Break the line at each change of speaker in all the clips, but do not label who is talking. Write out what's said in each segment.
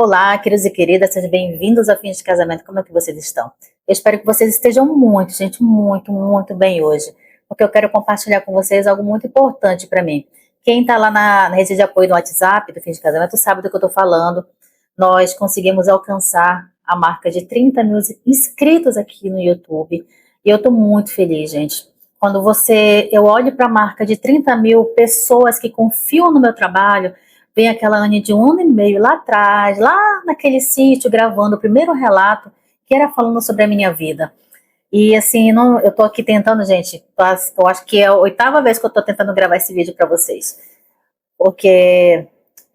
Olá, queridos e queridas, sejam bem-vindos ao Fim de Casamento. Como é que vocês estão? Eu espero que vocês estejam muito, gente, muito bem hoje, porque eu quero compartilhar com vocês algo muito importante para mim. Quem está lá na rede de apoio no WhatsApp do Fim de Casamento sabe do que eu estou falando. Nós conseguimos alcançar a marca de 30 mil inscritos aqui no YouTube e eu estou muito feliz, gente. Quando eu olho para a marca de 30 mil pessoas que confiam no meu trabalho, vem aquela Anne de 1 ano e meio lá atrás, lá naquele sítio, gravando o primeiro relato, que era falando sobre a minha vida. E assim, eu tô aqui tentando, gente, eu acho que é a 8ª vez que eu tô tentando gravar esse vídeo para vocês. Porque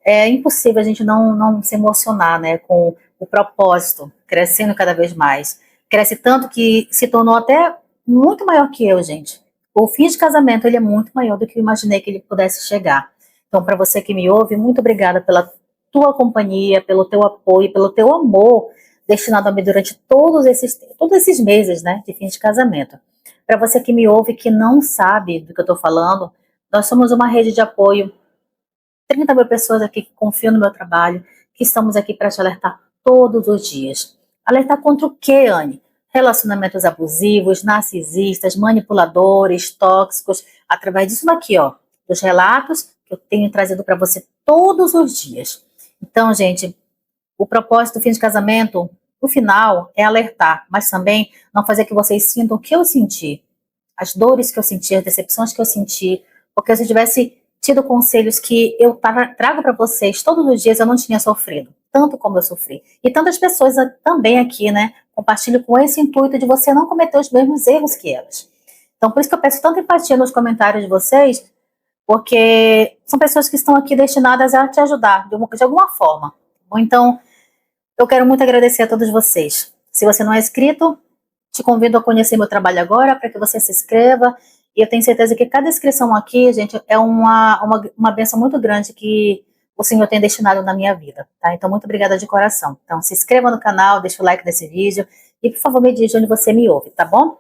é impossível a gente não se emocionar, né, com o propósito, crescendo cada vez mais. Cresce tanto que se tornou até muito maior que eu, gente. O Fim de Casamento, ele é muito maior do que eu imaginei que ele pudesse chegar. Então, para você que me ouve, muito obrigada pela tua companhia, pelo teu apoio, pelo teu amor destinado a mim durante todos esses meses, né, de Fim de Casamento. Para você que me ouve, que não sabe do que eu estou falando, nós somos uma rede de apoio, 30 mil pessoas aqui que confiam no meu trabalho, que estamos aqui para te alertar todos os dias. Alertar contra o quê, Anne? Relacionamentos abusivos, narcisistas, manipuladores, tóxicos, através disso daqui, ó, dos relatos que eu tenho trazido para você todos os dias. Então, gente, o propósito do Fim de Casamento, no final, é alertar, mas também não fazer que vocês sintam o que eu senti, as dores que eu senti, as decepções que eu senti, porque se eu tivesse tido conselhos que eu trago para vocês todos os dias, eu não tinha sofrido, tanto como eu sofri. E tantas pessoas também aqui, né, compartilham com esse intuito de você não cometer os mesmos erros que elas. Então, por isso que eu peço tanta empatia nos comentários de vocês, porque são pessoas que estão aqui destinadas a te ajudar, de alguma forma. Então, eu quero muito agradecer a todos vocês. Se você não é inscrito, te convido a conhecer meu trabalho agora, para que você se inscreva. E eu tenho certeza que cada inscrição aqui, gente, é uma bênção muito grande que o Senhor tem destinado na minha vida, tá? Então, muito obrigada de coração. Então, se inscreva no canal, deixa o like nesse vídeo e, por favor, me diga onde você me ouve, tá bom?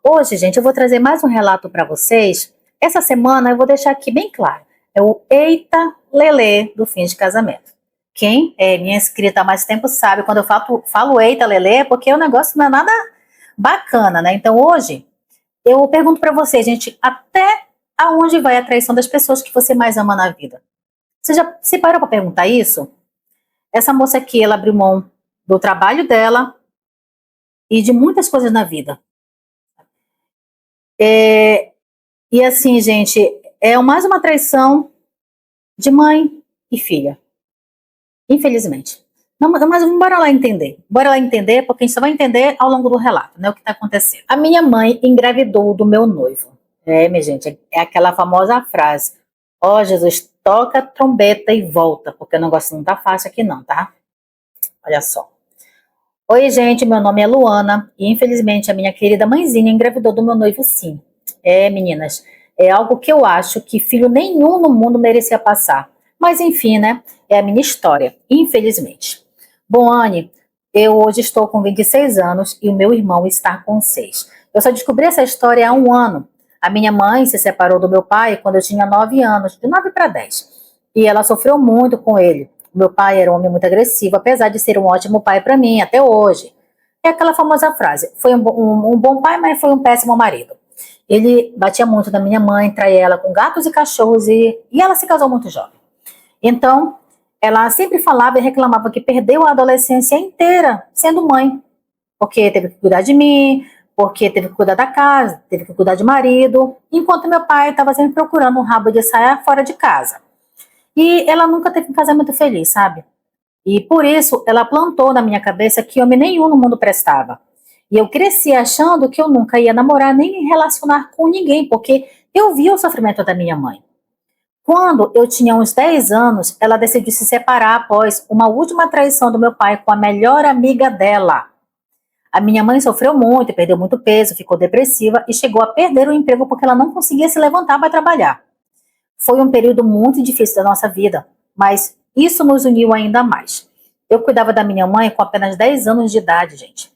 Hoje, gente, eu vou trazer mais um relato para vocês. Essa semana eu vou deixar aqui bem claro. É o Eita Lelê do Fim de Casamento. Quem é minha inscrita há mais tempo sabe, quando eu falo Eita Lelê, porque o negócio não é nada bacana, né? Então, hoje, eu pergunto para você, gente, até aonde vai a traição das pessoas que você mais ama na vida? Você já se parou para perguntar isso? Essa moça aqui, ela abriu mão do trabalho dela e de muitas coisas na vida. E assim, gente, é mais uma traição de mãe e filha. Infelizmente. Não, mas bora lá entender. Bora lá entender, porque a gente só vai entender ao longo do relato, né, o que está acontecendo. A minha mãe engravidou do meu noivo. Minha gente, é aquela famosa frase: ó, Jesus, toca a trombeta e volta, porque o negócio não tá fácil aqui não, tá? Olha só. Oi, gente, meu nome é Luana e infelizmente a minha querida mãezinha engravidou do meu noivo, sim. Meninas, é algo que eu acho que filho nenhum no mundo merecia passar. Mas enfim, né? É a minha história, infelizmente. Bom, Anne, eu hoje estou com 26 anos e o meu irmão está com 6. Eu só descobri essa história há 1 ano. A minha mãe se separou do meu pai quando eu tinha 9 anos, de 9 para 10. E ela sofreu muito com ele. Meu pai era um homem muito agressivo, apesar de ser um ótimo pai para mim, até hoje. É aquela famosa frase: foi um bom pai, mas foi um péssimo marido. Ele batia muito na minha mãe, traía ela com gatos e cachorros e ela se casou muito jovem. Então, ela sempre falava e reclamava que perdeu a adolescência inteira sendo mãe, porque teve que cuidar de mim, porque teve que cuidar da casa, teve que cuidar de marido, enquanto meu pai estava sempre procurando um rabo de saia fora de casa. E ela nunca teve um casamento feliz, sabe? E por isso ela plantou na minha cabeça que homem nenhum no mundo prestava. E eu cresci achando que eu nunca ia namorar nem me relacionar com ninguém, porque eu via o sofrimento da minha mãe. Quando eu tinha uns 10 anos, ela decidiu se separar após uma última traição do meu pai com a melhor amiga dela. A minha mãe sofreu muito, perdeu muito peso, ficou depressiva e chegou a perder o emprego porque ela não conseguia se levantar para trabalhar. Foi um período muito difícil da nossa vida, mas isso nos uniu ainda mais. Eu cuidava da minha mãe com apenas 10 anos de idade, gente.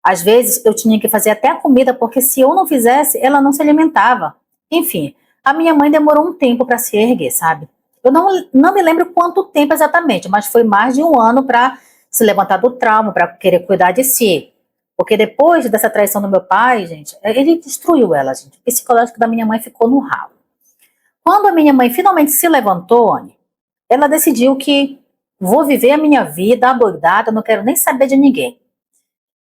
Às vezes eu tinha que fazer até a comida, porque se eu não fizesse, ela não se alimentava. Enfim, a minha mãe demorou um tempo para se erguer, sabe? Eu não me lembro quanto tempo exatamente, mas foi mais de um ano para se levantar do trauma, para querer cuidar de si. Porque depois dessa traição do meu pai, gente, ele destruiu ela, gente. O psicológico da minha mãe ficou no ralo. Quando a minha mãe finalmente se levantou, Anny, ela decidiu que vou viver a minha vida adoidada, não quero nem saber de ninguém.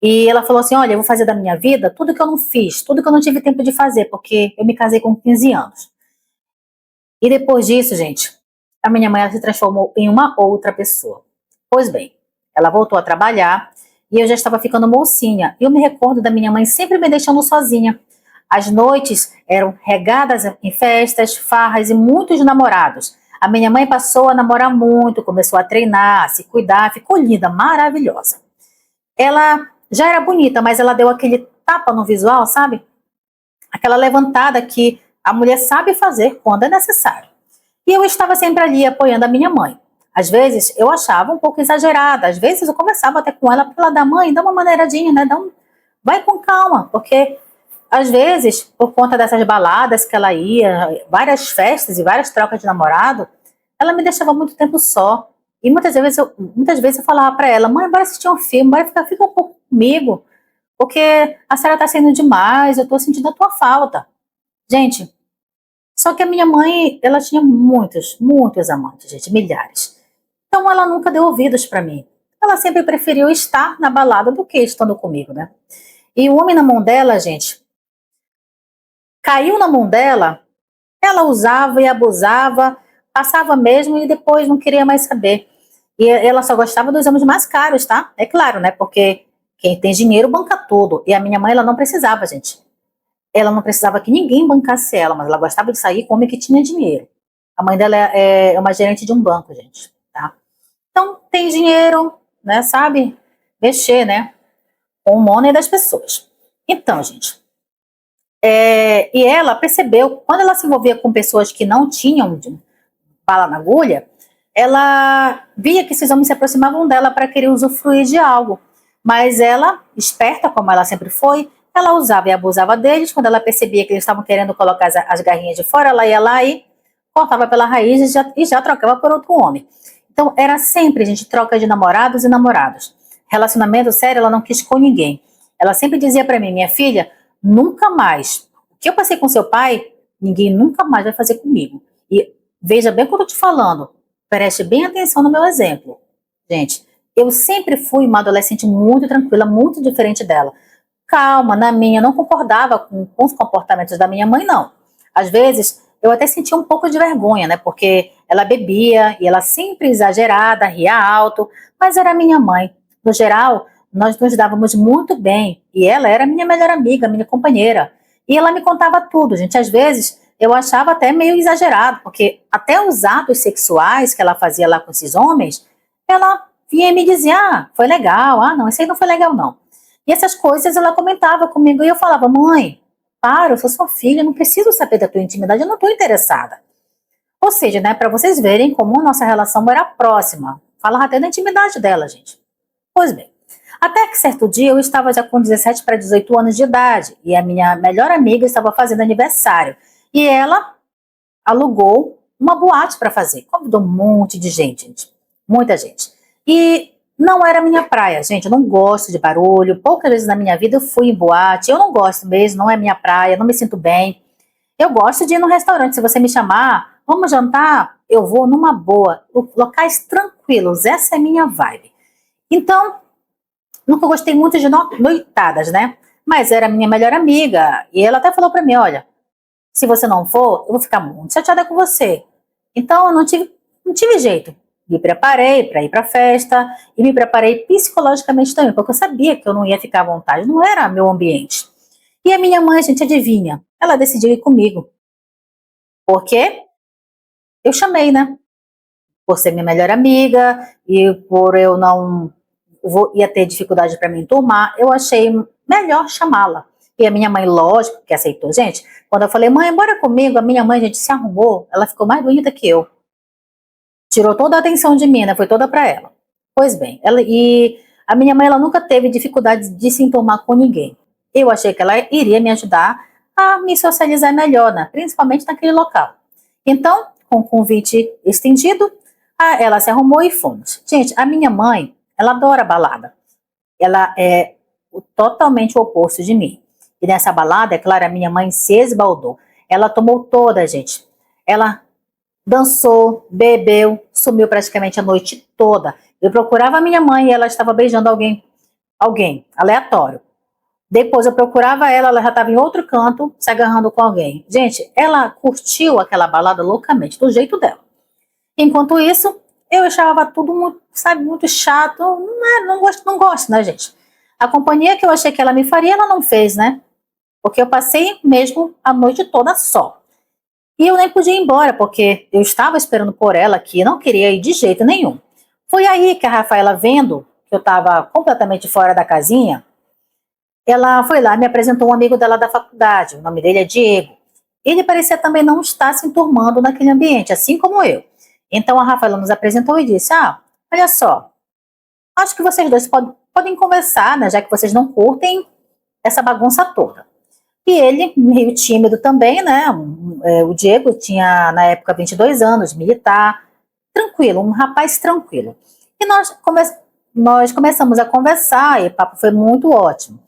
E ela falou assim, olha, eu vou fazer da minha vida tudo que eu não fiz, tudo que eu não tive tempo de fazer, porque eu me casei com 15 anos. E depois disso, gente, a minha mãe ela se transformou em uma outra pessoa. Pois bem, ela voltou a trabalhar e eu já estava ficando mocinha. E eu me recordo da minha mãe sempre me deixando sozinha. As noites eram regadas em festas, farras e muitos namorados. A minha mãe passou a namorar muito, começou a treinar, a se cuidar, ficou linda, maravilhosa. Ela já era bonita, mas ela deu aquele tapa no visual, sabe? Aquela levantada que a mulher sabe fazer quando é necessário. E eu estava sempre ali apoiando a minha mãe. Às vezes eu achava um pouco exagerada, às vezes eu conversava até com ela pela da mãe, dá uma maneiradinha, né? Vai com calma, porque às vezes, por conta dessas baladas que ela ia, várias festas e várias trocas de namorado, ela me deixava muito tempo só. E muitas vezes eu falava para ela, mãe, bora assistir um filme, bora fica um pouco comigo, porque a senhora tá saindo demais, eu tô sentindo a tua falta. Gente, só que a minha mãe, ela tinha muitos amantes, gente, milhares. Então ela nunca deu ouvidos para mim. Ela sempre preferiu estar na balada do que estando comigo, né? E o homem na mão dela, gente, caiu na mão dela, ela usava e abusava, passava mesmo e depois não queria mais saber. E ela só gostava dos homens mais caros, tá? É claro, né? Porque quem tem dinheiro banca tudo. E a minha mãe, ela não precisava, gente. Ela não precisava que ninguém bancasse ela, mas ela gostava de sair com homem que tinha dinheiro. A mãe dela é uma gerente de um banco, gente, tá? Então, tem dinheiro, né? Sabe mexer, né? Com o money das pessoas. Então, gente, e ela percebeu, quando ela se envolvia com pessoas que não tinham bala na agulha, ela via que esses homens se aproximavam dela para querer usufruir de algo. Mas ela, esperta como ela sempre foi, ela usava e abusava deles. Quando ela percebia que eles estavam querendo colocar as garrinhas de fora, ela ia lá e cortava pela raiz e já trocava por outro homem. Então, era sempre, gente, troca de namorados e namorados. Relacionamento sério, ela não quis com ninguém. Ela sempre dizia para mim, minha filha, nunca mais. O que eu passei com seu pai, ninguém nunca mais vai fazer comigo. E veja bem o que eu tô te falando. Preste bem atenção no meu exemplo. Gente, eu sempre fui uma adolescente muito tranquila, muito diferente dela. Calma, na minha, não concordava com os comportamentos da minha mãe, não. Às vezes, eu até sentia um pouco de vergonha, né? Porque ela bebia e ela sempre exagerada, ria alto, mas era minha mãe. No geral, nós nos dávamos muito bem e ela era minha melhor amiga, minha companheira. E ela me contava tudo, gente. Às vezes, eu achava até meio exagerado, porque até os atos sexuais que ela fazia lá com esses homens, ela vinha e me dizia, ah, foi legal, ah, não, isso aí não foi legal, não. E essas coisas ela comentava comigo e eu falava, mãe, para, eu sou sua filha, não preciso saber da tua intimidade, eu não estou interessada. Ou seja, né, para vocês verem como a nossa relação era próxima. Falava até da intimidade dela, gente. Pois bem, até que certo dia eu estava já com 17 para 18 anos de idade e a minha melhor amiga estava fazendo aniversário. E ela alugou uma boate para fazer. Convidou um monte de gente, muita gente. E não era minha praia, gente. Eu não gosto de barulho. Poucas vezes na minha vida eu fui em boate. Eu não gosto mesmo, não é minha praia, não me sinto bem. Eu gosto de ir no restaurante. Se você me chamar, vamos jantar, eu vou numa boa. Locais tranquilos, essa é minha vibe. Então, nunca gostei muito de noitadas, né? Mas era minha melhor amiga. E ela até falou para mim, olha, se você não for, eu vou ficar muito chateada com você. Então, eu não tive jeito. Me preparei para ir para a festa e me preparei psicologicamente também, porque eu sabia que eu não ia ficar à vontade, não era meu ambiente. E a minha mãe, gente, adivinha? Ela decidiu ir comigo. Por quê? Eu chamei, né? Por ser minha melhor amiga e por eu não ia ter dificuldade para me enturmar, eu achei melhor chamá-la. E a minha mãe, lógico, que aceitou. Gente, quando eu falei, mãe, bora comigo, a minha mãe, gente, se arrumou, ela ficou mais bonita que eu. Tirou toda a atenção de mim, né? Foi toda para ela. Pois bem, a minha mãe, ela nunca teve dificuldade de se enturmar com ninguém. Eu achei que ela iria me ajudar a me socializar melhor, né? Principalmente naquele local. Então, com o convite estendido, ela se arrumou e fomos. Gente, a minha mãe, ela adora balada. Ela é totalmente o oposto de mim. E nessa balada, é claro, a minha mãe se esbaldou. Ela tomou toda, gente. Ela dançou, bebeu, sumiu praticamente a noite toda. Eu procurava a minha mãe e ela estava beijando alguém aleatório. Depois eu procurava ela já estava em outro canto, se agarrando com alguém. Gente, ela curtiu aquela balada loucamente, do jeito dela. Enquanto isso, eu achava tudo muito, sabe, muito chato. Não gosto, né, gente? A companhia que eu achei que ela me faria, ela não fez, né? Porque eu passei mesmo a noite toda só. E eu nem podia ir embora, porque eu estava esperando por ela aqui, não queria ir de jeito nenhum. Foi aí que a Rafaela, vendo que eu estava completamente fora da casinha, ela foi lá, me apresentou um amigo dela da faculdade, o nome dele é Diego. Ele parecia também não estar se enturmando naquele ambiente, assim como eu. Então a Rafaela nos apresentou e disse, olha só, acho que vocês dois podem conversar, né, já que vocês não curtem essa bagunça toda. E ele, meio tímido também, né, o Diego tinha na época 22 anos, militar, tranquilo, um rapaz tranquilo. E nós começamos a conversar e o papo foi muito ótimo.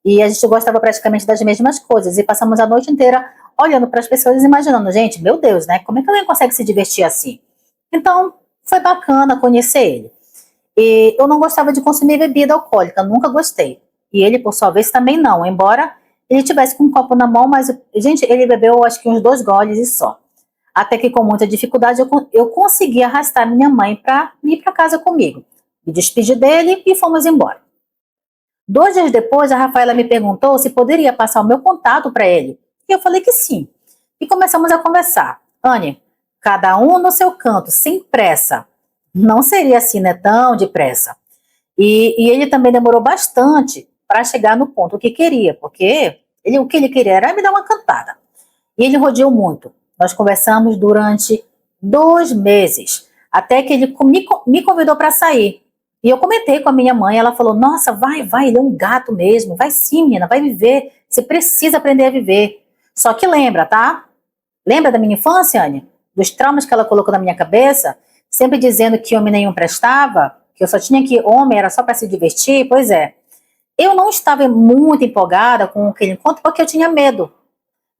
E a gente gostava praticamente das mesmas coisas. E passamos a noite inteira olhando para as pessoas e imaginando, gente, meu Deus, né? Como é que alguém consegue se divertir assim? Então, foi bacana conhecer ele. E eu não gostava de consumir bebida alcoólica, nunca gostei. E ele, por sua vez, também não. Embora ele tivesse com um copo na mão, mas, gente, ele bebeu acho que uns 2 goles e só. Até que com muita dificuldade eu consegui arrastar minha mãe para ir para casa comigo. Me despedi dele e fomos embora. 2 dias depois, a Rafaela me perguntou se poderia passar o meu contato para ele. E eu falei que sim. E começamos a conversar. Anne, cada um no seu canto, sem pressa. Não seria assim, né? Tão depressa. E ele também demorou bastante para chegar no ponto que queria, porque o que ele queria era me dar uma cantada. E ele rodeou muito. Nós conversamos durante 2 meses, até que ele me convidou para sair. E eu comentei com a minha mãe, ela falou, nossa, vai, ele é um gato mesmo, vai sim, menina, vai viver, você precisa aprender a viver. Só que lembra, tá? Lembra da minha infância, Anne? Dos traumas que ela colocou na minha cabeça? Sempre dizendo que homem nenhum prestava, que eu só tinha que homem era só para se divertir? Pois é. Eu não estava muito empolgada com aquele encontro porque eu tinha medo.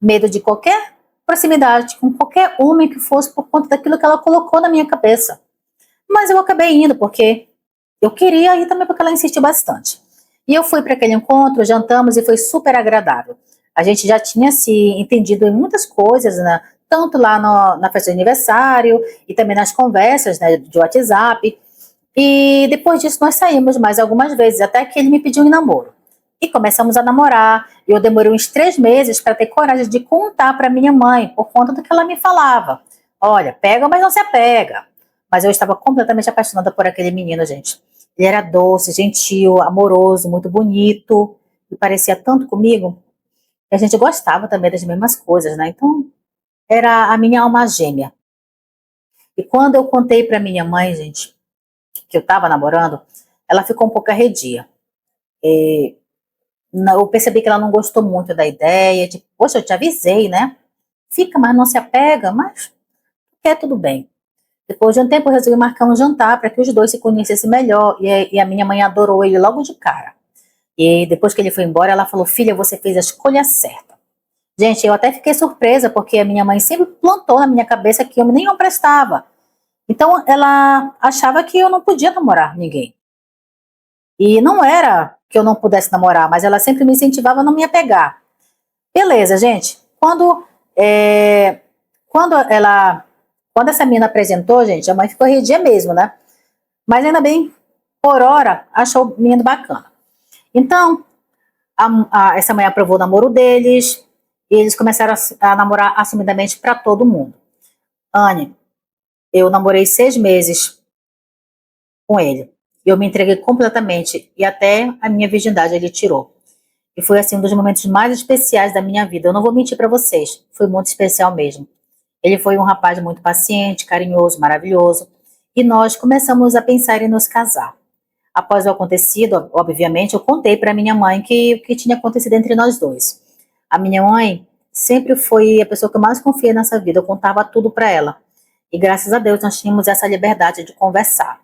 Medo de qualquer proximidade com qualquer homem que fosse por conta daquilo que ela colocou na minha cabeça. Mas eu acabei indo porque eu queria ir também porque ela insistiu bastante. E eu fui para aquele encontro, jantamos e foi super agradável. A gente já tinha se entendido em muitas coisas, né? Tanto lá na festa de aniversário e também nas conversas, né, de WhatsApp. E depois disso nós saímos mais algumas vezes, até que ele me pediu em namoro. E começamos a namorar. Eu demorei uns 3 meses para ter coragem de contar para minha mãe, por conta do que ela me falava. Olha, pega, mas não se apega. Mas eu estava completamente apaixonada por aquele menino, gente. Ele era doce, gentil, amoroso, muito bonito. E parecia tanto comigo. E a gente gostava também das mesmas coisas, né? Então, era a minha alma gêmea. E quando eu contei para minha mãe, gente, que eu estava namorando, ela ficou um pouco arredia. Eu percebi que ela não gostou muito da ideia, tipo, poxa, eu te avisei, né? Fica, mas não se apega, mas tudo bem. Depois de um tempo, eu resolvi marcar um jantar para que os dois se conhecessem melhor, e a minha mãe adorou ele logo de cara. E depois que ele foi embora, ela falou, filha, você fez a escolha certa. Gente, eu até fiquei surpresa, porque a minha mãe sempre plantou na minha cabeça que eu nem não prestava. Então, ela achava que eu não podia namorar ninguém. E não era que eu não pudesse namorar, mas ela sempre me incentivava a não me apegar. Beleza, gente. Quando essa menina apresentou, gente, a mãe ficou arredia mesmo, né? Mas ainda bem, por hora, achou o menino bacana. Então, essa mãe aprovou o namoro deles, e eles começaram a namorar assumidamente para todo mundo. Anne, eu namorei 6 meses com ele. Eu me entreguei completamente e até a minha virgindade ele tirou. E foi assim um dos momentos mais especiais da minha vida. Eu não vou mentir para vocês, foi muito especial mesmo. Ele foi um rapaz muito paciente, carinhoso, maravilhoso. E nós começamos a pensar em nos casar. Após o acontecido, obviamente, eu contei para minha mãe o que tinha acontecido entre nós dois. A minha mãe sempre foi a pessoa que eu mais confiei nessa vida. Eu contava tudo para ela. E graças a Deus nós tínhamos essa liberdade de conversar.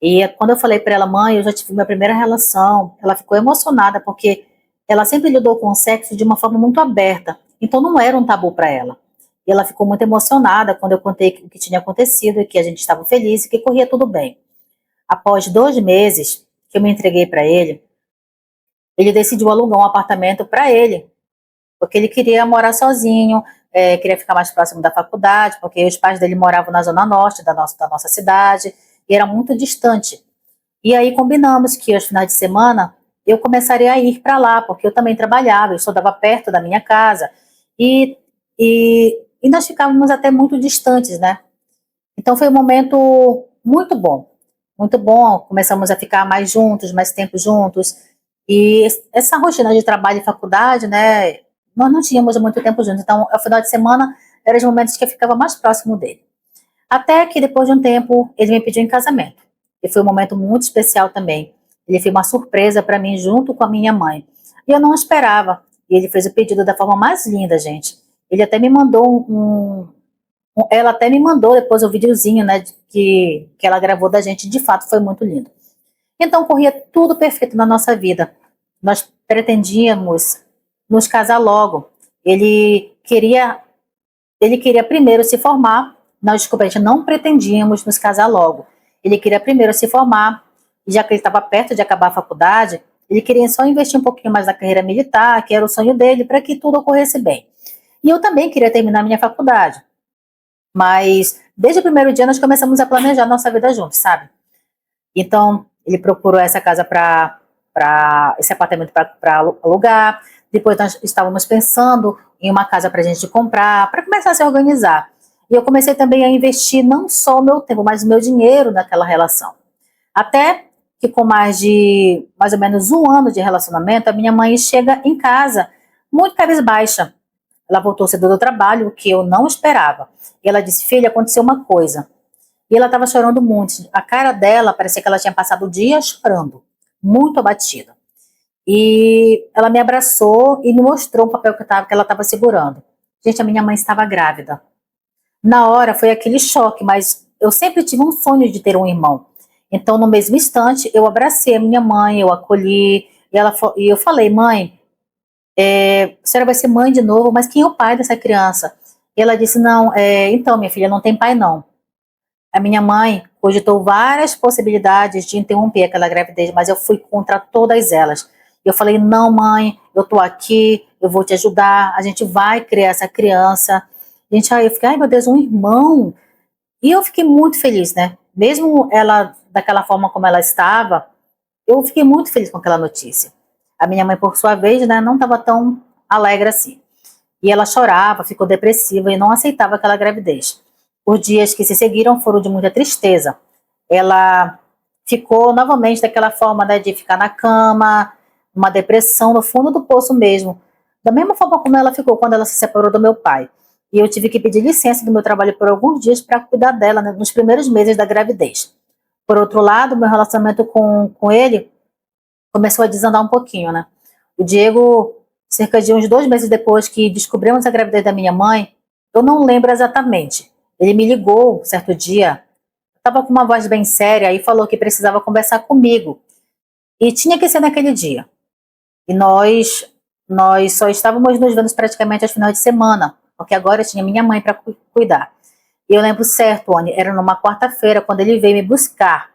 E quando eu falei para ela, mãe, eu já tive minha primeira relação, ela ficou emocionada porque ela sempre lidou com o sexo de uma forma muito aberta, então não era um tabu para ela. E ela ficou muito emocionada quando eu contei o que tinha acontecido e que a gente estava feliz e que corria tudo bem. Após 2 meses que eu me entreguei para ele decidiu alugar um apartamento para ele, porque ele queria morar sozinho, queria ficar mais próximo da faculdade, porque os pais dele moravam na zona norte da nossa cidade, e era muito distante. E aí combinamos que aos finais de semana eu começaria a ir para lá, porque eu também trabalhava, eu estudava perto da minha casa, e, e nós ficávamos até muito distantes, né? Então foi um momento muito bom, começamos a ficar mais juntos, mais tempo juntos, e essa rotina de trabalho e faculdade, né, nós não tínhamos muito tempo juntos, então ao final de semana eram os momentos que eu ficava mais próximo dele. Até que depois de um tempo ele me pediu em casamento, e foi um momento muito especial também. Ele fez uma surpresa para mim junto com a minha mãe, e eu não esperava, e ele fez o pedido da forma mais linda, gente. Ele até me mandou ela até me mandou depois o videozinho, né, que ela gravou da gente, de fato foi muito lindo. Então corria tudo perfeito na nossa vida. Nós pretendíamos nos casar logo. Ele queria primeiro se formar. Nós, desculpa, a gente não pretendíamos nos casar logo. Ele queria primeiro se formar, e já que ele estava perto de acabar a faculdade, ele queria só investir um pouquinho mais na carreira militar, que era o sonho dele, para que tudo ocorresse bem. E eu também queria terminar minha faculdade. Mas desde o primeiro dia nós começamos a planejar nossa vida juntos, sabe? Então, ele procurou essa casa esse apartamento para alugar. Depois nós estávamos pensando em uma casa para a gente comprar, para começar a se organizar. E eu comecei também a investir não só o meu tempo, mas o meu dinheiro naquela relação. Até que com mais ou menos 1 ano de relacionamento, a minha mãe chega em casa muito cabisbaixa. Ela voltou cedo do trabalho, o que eu não esperava. E ela disse, filha, aconteceu uma coisa. E ela estava chorando muito. A cara dela parecia que ela tinha passado o dia chorando, muito abatida. E ela me abraçou e me mostrou o papel que ela estava segurando. Gente, a minha mãe estava grávida. Na hora foi aquele choque, mas eu sempre tive um sonho de ter um irmão. Então, no mesmo instante, eu abracei a minha mãe, eu acolhi, e eu falei, mãe, a senhora vai ser mãe de novo, mas quem é o pai dessa criança? E ela disse, não, então, minha filha, não tem pai, não. A minha mãe cogitou várias possibilidades de interromper aquela gravidez, mas eu fui contra todas elas. Eu falei, não, mãe, eu tô aqui, eu vou te ajudar, a gente vai criar essa criança. Gente, aí eu fiquei, ai meu Deus, um irmão. E eu fiquei muito feliz, né? Mesmo ela, daquela forma como ela estava, eu fiquei muito feliz com aquela notícia. A minha mãe, por sua vez, né, não estava tão alegre assim. E ela chorava, ficou depressiva e não aceitava aquela gravidez. Os dias que se seguiram foram de muita tristeza. Ela ficou novamente daquela forma, né, de ficar na cama, uma depressão no fundo do poço mesmo. Da mesma forma como ela ficou quando ela se separou do meu pai. E eu tive que pedir licença do meu trabalho por alguns dias para cuidar dela, né, nos primeiros meses da gravidez. Por outro lado, meu relacionamento com ele começou a desandar um pouquinho, né? O Diego, cerca de uns 2 meses depois que descobrimos a gravidez da minha mãe, eu não lembro exatamente. Ele me ligou certo dia, estava com uma voz bem séria e falou que precisava conversar comigo. E tinha que ser naquele dia. E nós só estávamos nos vendo praticamente aos finais de semana, porque agora eu tinha minha mãe para cuidar. E eu lembro certo, Anny, era numa quarta-feira, quando ele veio me buscar.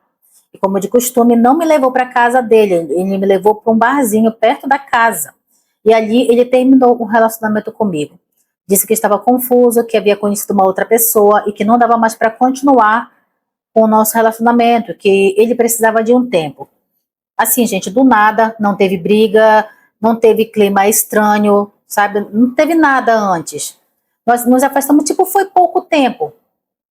E como de costume, não me levou para a casa dele, ele me levou para um barzinho perto da casa. E ali ele terminou o relacionamento comigo. Disse que estava confuso, que havia conhecido uma outra pessoa e que não dava mais para continuar com o nosso relacionamento, que ele precisava de um tempo. Assim, gente, do nada, não teve briga, não teve clima estranho, sabe? Não teve nada antes. Nós nos afastamos, tipo, foi pouco tempo.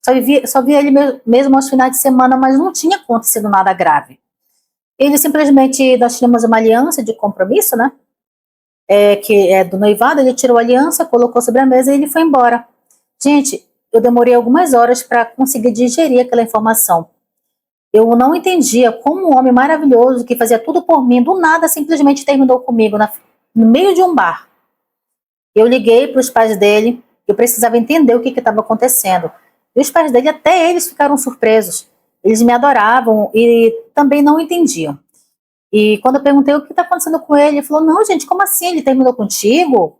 Só vi ele mesmo aos finais de semana, mas não tinha acontecido nada grave. Ele simplesmente, nós tínhamos uma aliança de compromisso, né? Que é do noivado, ele tirou a aliança, colocou sobre a mesa e ele foi embora. Gente, eu demorei algumas horas para conseguir digerir aquela informação. Eu não entendia como um homem maravilhoso que fazia tudo por mim, do nada simplesmente terminou comigo no meio de um bar. Eu liguei para os pais dele, eu precisava entender o que estava acontecendo. E os pais dele, até eles ficaram surpresos. Eles me adoravam e também não entendiam. E quando eu perguntei o que está acontecendo com ele, ele falou, não, gente, como assim? Ele terminou contigo?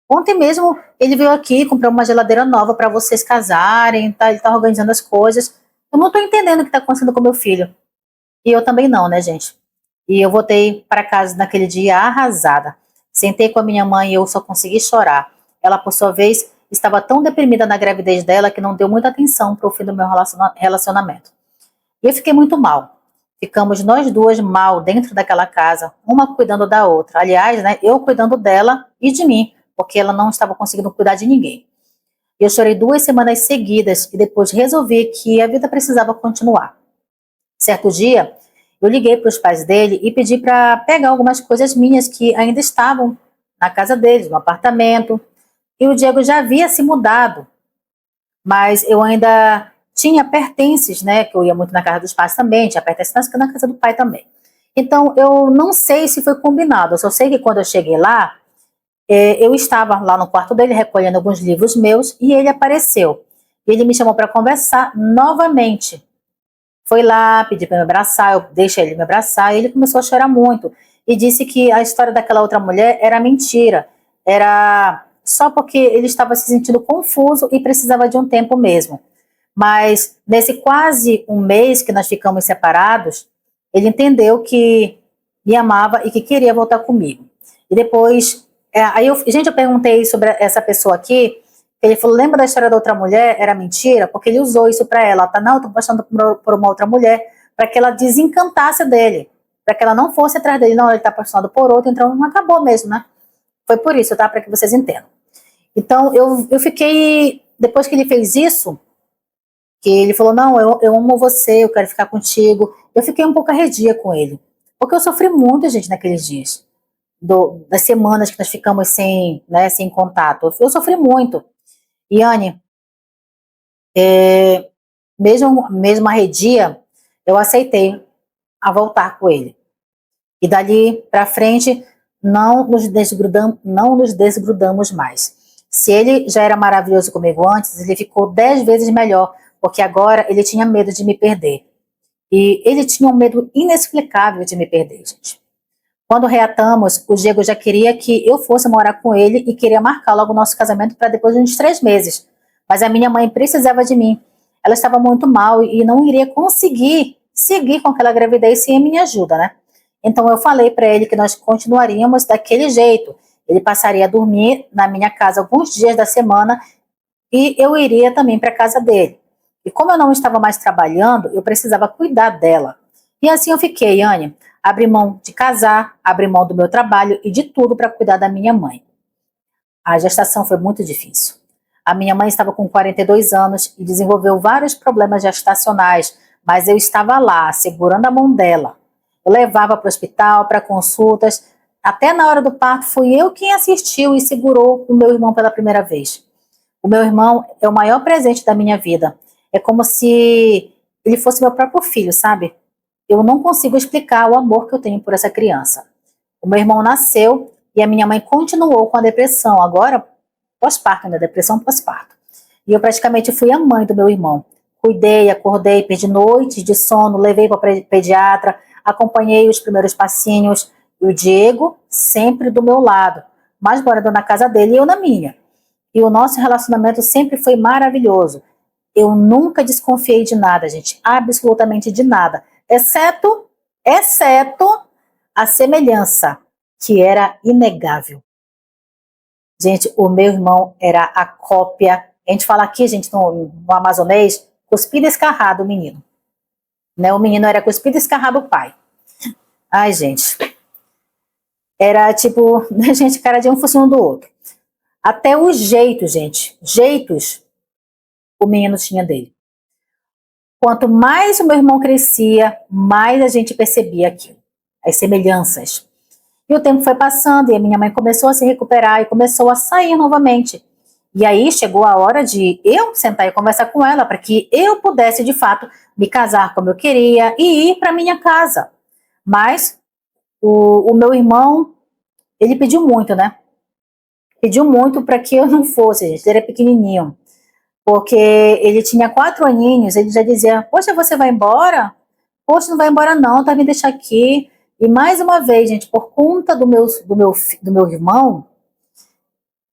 Ontem mesmo ele veio aqui, comprou uma geladeira nova para vocês casarem, tá? Ele está organizando as coisas. Eu não estou entendendo o que está acontecendo com meu filho. E eu também não, né, gente? E eu voltei para casa naquele dia arrasada. Sentei com a minha mãe e eu só consegui chorar. Ela, por sua vez, estava tão deprimida na gravidez dela que não deu muita atenção para o fim do meu relacionamento. E eu fiquei muito mal. Ficamos nós duas mal dentro daquela casa, uma cuidando da outra. Aliás, né, eu cuidando dela e de mim, porque ela não estava conseguindo cuidar de ninguém. Eu chorei 2 semanas seguidas e depois resolvi que a vida precisava continuar. Certo dia, eu liguei para os pais dele e pedi para pegar algumas coisas minhas que ainda estavam na casa deles, no apartamento. E o Diego já havia se mudado, mas eu ainda tinha pertences, né? Que eu ia muito na casa dos pais também, tinha pertences na casa do pai também. Então, eu não sei se foi combinado, eu só sei que quando eu cheguei lá, eu estava lá no quarto dele recolhendo alguns livros meus e ele apareceu. Ele me chamou para conversar novamente. Foi lá, pedi para me abraçar, eu deixei ele me abraçar, e ele começou a chorar muito. E disse que a história daquela outra mulher era mentira. Era só porque ele estava se sentindo confuso e precisava de um tempo mesmo. Mas nesse quase um mês que nós ficamos separados, ele entendeu que me amava e que queria voltar comigo. E depois, gente, eu perguntei sobre essa pessoa aqui, ele falou, lembra da história da outra mulher? Era mentira? Porque ele usou isso para ela. Tá, não, eu tô passando por uma outra mulher, para que ela desencantasse dele, para que ela não fosse atrás dele. Não, ele tá apaixonado por outro, então não acabou mesmo, né? Foi por isso, tá? Para que vocês entendam. Então, eu fiquei, depois que ele fez isso, que ele falou, não, eu amo você, eu quero ficar contigo, eu fiquei um pouco arredia com ele. Porque eu sofri muito, gente, naqueles dias. Das semanas que nós ficamos sem, né, sem contato. Eu sofri muito. E, Anne, mesmo arredia, eu aceitei a voltar com ele. E dali para frente, não nos desgrudamos mais. Se ele já era maravilhoso comigo antes, ele ficou 10 vezes melhor, porque agora ele tinha medo de me perder. E ele tinha um medo inexplicável de me perder, gente. Quando reatamos, o Diego já queria que eu fosse morar com ele e queria marcar logo o nosso casamento para depois de uns 3 meses. Mas a minha mãe precisava de mim. Ela estava muito mal e não iria conseguir seguir com aquela gravidez sem a minha ajuda, né? Então eu falei para ele que nós continuaríamos daquele jeito. Ele passaria a dormir na minha casa alguns dias da semana e eu iria também para a casa dele. E como eu não estava mais trabalhando, eu precisava cuidar dela. E assim eu fiquei, Anne. Abri mão de casar, abri mão do meu trabalho e de tudo para cuidar da minha mãe. A gestação foi muito difícil. A minha mãe estava com 42 anos e desenvolveu vários problemas gestacionais, mas eu estava lá, segurando a mão dela. Eu levava para o hospital, para consultas. Até na hora do parto, fui eu quem assistiu e segurou o meu irmão pela primeira vez. O meu irmão é o maior presente da minha vida. É como se ele fosse meu próprio filho, sabe? Eu não consigo explicar o amor que eu tenho por essa criança. O meu irmão nasceu e a minha mãe continuou com a depressão, agora pós-parto, né? Depressão pós-parto. E eu praticamente fui a mãe do meu irmão. Cuidei, acordei, perdi noites de sono, levei para o pediatra, acompanhei os primeiros passinhos. E o Diego sempre do meu lado, mas morando na casa dele e eu na minha. E o nosso relacionamento sempre foi maravilhoso. Eu nunca desconfiei de nada, gente, absolutamente de nada, exceto a semelhança, que era inegável. Gente, o meu irmão era a cópia, a gente fala aqui, gente, no amazonês, cuspido escarrado o menino. Né? O menino era cuspido escarrado o pai. Ai, gente. Era tipo, gente, cara de um focinho do outro. Até os jeitos, gente, jeitos, o menino tinha dele. Quanto mais o meu irmão crescia, mais a gente percebia aquilo, as semelhanças. E o tempo foi passando e a minha mãe começou a se recuperar e começou a sair novamente. E aí chegou a hora de eu sentar e conversar com ela para que eu pudesse, de fato, me casar como eu queria e ir para minha casa. Mas o meu irmão, ele pediu muito, né? Pediu muito para que eu não fosse, gente. Ele era pequenininho. porque ele tinha 4 aninhos, ele já dizia, poxa, você vai embora? Poxa, não vai embora não, tá, me deixar aqui. E mais uma vez, gente, por conta do meu irmão,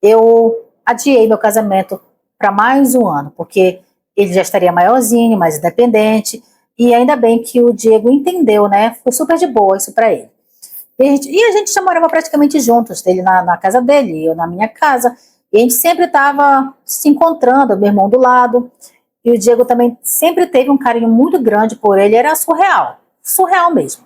eu adiei meu casamento para mais um ano, porque ele já estaria maiorzinho, mais independente, e ainda bem que o Diego entendeu, né? Foi super de boa isso para ele. E a gente já morava praticamente juntos, ele na casa dele, eu na minha casa, e a gente sempre estava se encontrando, meu irmão do lado, e o Diego também sempre teve um carinho muito grande por ele, era surreal, surreal mesmo.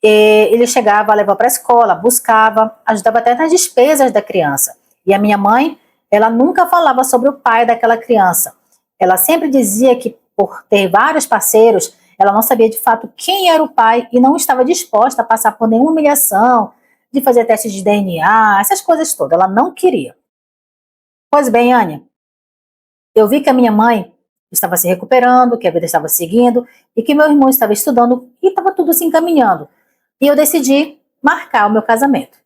Ele chegava, levava para a escola, buscava, ajudava até nas despesas da criança. E a minha mãe, ela nunca falava sobre o pai daquela criança. Ela sempre dizia que, por ter vários parceiros, ela não sabia de fato quem era o pai e não estava disposta a passar por nenhuma humilhação, de fazer testes de DNA, essas coisas todas. Ela não queria. Pois bem, Ania, eu vi que a minha mãe estava se recuperando, que a vida estava seguindo e que meu irmão estava estudando e estava tudo se encaminhando. E eu decidi marcar o meu casamento.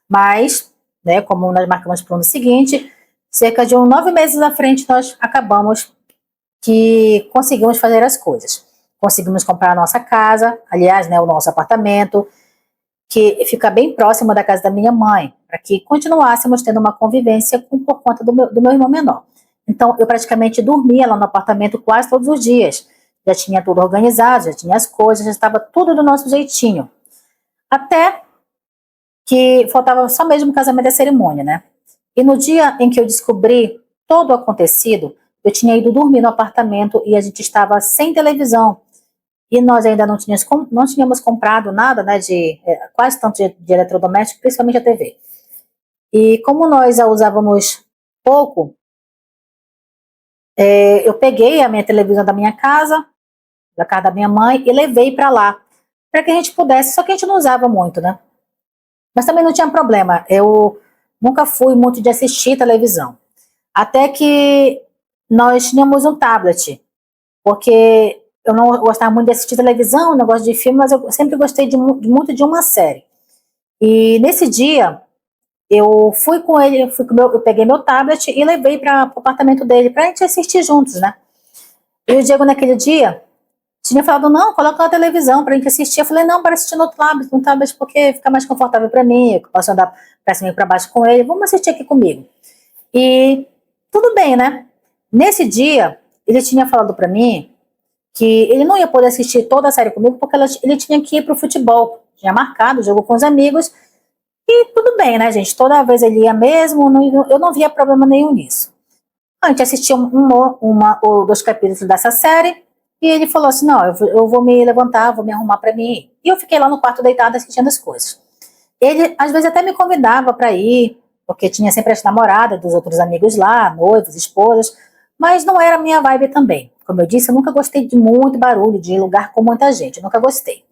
Mas, né, como nós marcamos para o ano seguinte, cerca de 9 meses à frente nós acabamos que conseguimos fazer as coisas. Conseguimos comprar a nossa casa, aliás, né, o nosso apartamento, que fica bem próximo da casa da minha mãe, para que continuássemos tendo uma convivência por conta do meu irmão menor. Então, eu praticamente dormia lá no apartamento quase todos os dias. Já tinha tudo organizado, já tinha as coisas, já estava tudo do nosso jeitinho. Até que faltava só mesmo o casamento e a cerimônia, né? E no dia em que eu descobri todo o acontecido, eu tinha ido dormir no apartamento e a gente estava sem televisão. E nós ainda não tínhamos comprado nada, né, quase tanto de eletrodoméstico, principalmente a TV. E como nós a usávamos pouco, eu peguei a minha televisão da minha casa, da casa da minha mãe, e levei para lá, para que a gente pudesse, só que a gente não usava muito, né? Mas também não tinha problema, eu nunca fui muito de assistir televisão. Até que nós tínhamos um tablet, porque eu não gostava muito de assistir televisão, não gosto de filme, mas eu sempre gostei muito de uma série. E nesse dia, eu fui com ele, eu peguei meu tablet e levei para o apartamento dele, para a gente assistir juntos, né? E o Diego, naquele dia, tinha falado, não, coloca na televisão pra gente assistir. Eu falei, não, para assistir no tablet, porque fica mais confortável para mim, eu posso andar para cima e para baixo com ele, vamos assistir aqui comigo. E tudo bem, né? Nesse dia, ele tinha falado para mim que ele não ia poder assistir toda a série comigo, porque ele tinha que ir pro futebol, tinha marcado o jogo com os amigos, e tudo bem, né, gente? Toda vez ele ia mesmo, eu não via problema nenhum nisso. A gente assistiu uma ou 2 capítulos dessa série, e ele falou assim, não, eu vou me levantar, vou me arrumar para mim ir. E eu fiquei lá no quarto deitada assistindo as coisas. Ele, às vezes, até me convidava para ir, porque tinha sempre as namoradas dos outros amigos lá, noivos, esposas, mas não era a minha vibe também. Como eu disse, eu nunca gostei de muito barulho, de lugar com muita gente, eu nunca gostei.